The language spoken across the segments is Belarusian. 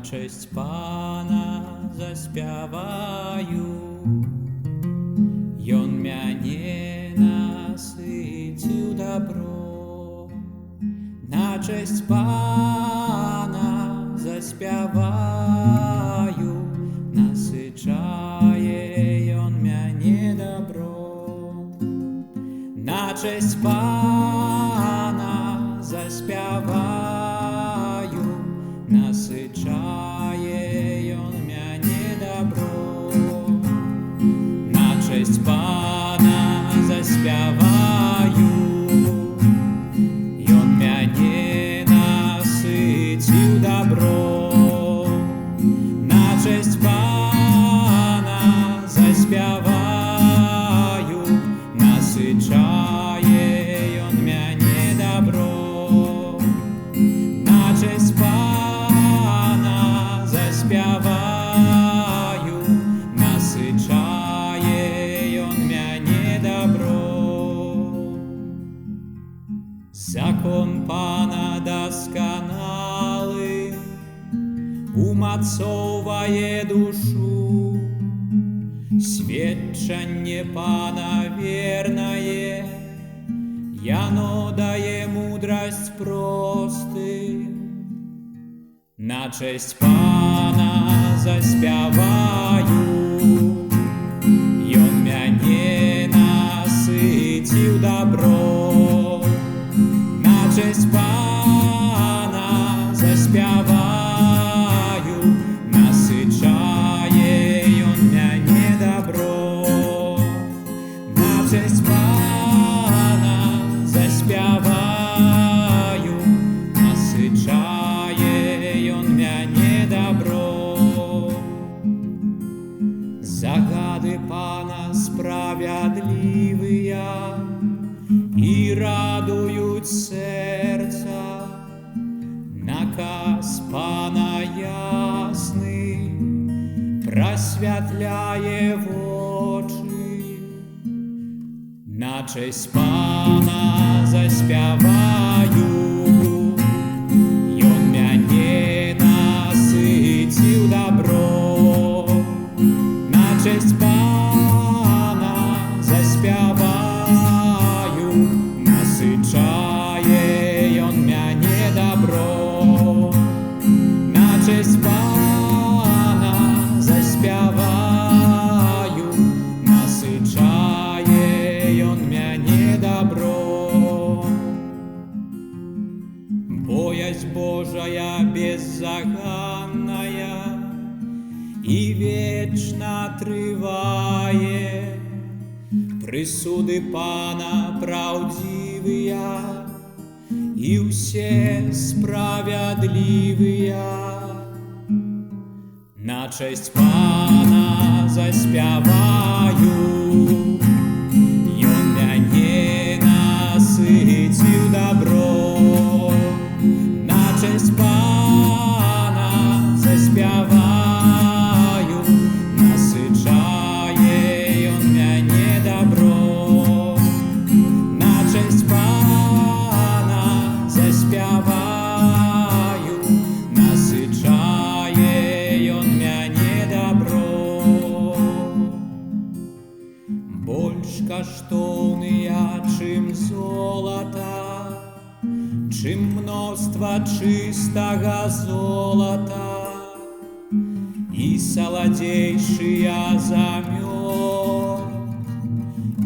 честь Пана заспяваю. Ён мяне насыціў добро. На честь Пана заспяваю. Насычае ён мяне добро. На честь Пана заспяваю. Насычае ён мяне добро. На честь Пана заспяваю. Ён мяне насыціў добро. На честь Пана заспяваю. Насычае ён мяне добро. На честь Пана заспяваю. Насычае ён мяне добро. Закон Пана досконалы умацоўвае душу. Сведчанне Пана вернае, яно дае мудрасць просты. На честь Пана заспяваю. Ён мяне насыціў добро. На честь Пана заспяваю. Насычае ён мяне добро. На честь Пана заспяваю. Насычае ён мяне добро. Загады Пана справядлівыя і радуюць сэрца. Наказ Пана ясны прасвятляе вочы. На честь Пана заспяваю. Ён мяне насыціў добро. На честь Пана заспяваю. Насычае ён мяне добро. На честь Пана заспяваю. Насычае ён мяне добро. Боязь Божая беззаганная і вечна трывае. Прысуды Пана праўдзівыя і ўсе справядлівыя. На честь Пана заспяваю. Ён мяне насыціў добро. На честь Пана заспяваю. Насычае ён мяне добро. На честь Пана заспяваю. Насычае ён мяне добро. Больш каштоўныя, чым золата, чым мноства чыстага золата, і саладзейшыя за мёд,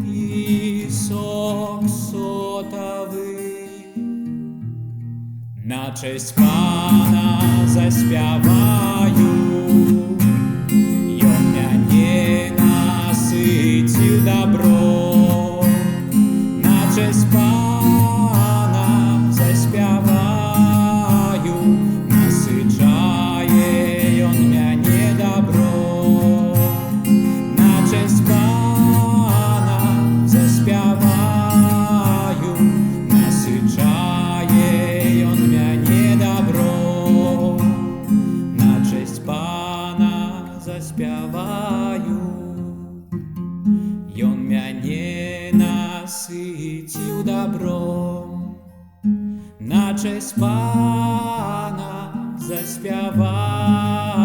і сок сотавы. На честь Пана заспяваю. Ён мяне насыціў добро. На честь Пана заспяваю. Насычае ён мяне добро. На честь Пана заспяваю. Насычае ён мяне добро. На честь Пана заспяваю. Ён мяне насыціў добро. На честь Пана заспяваю.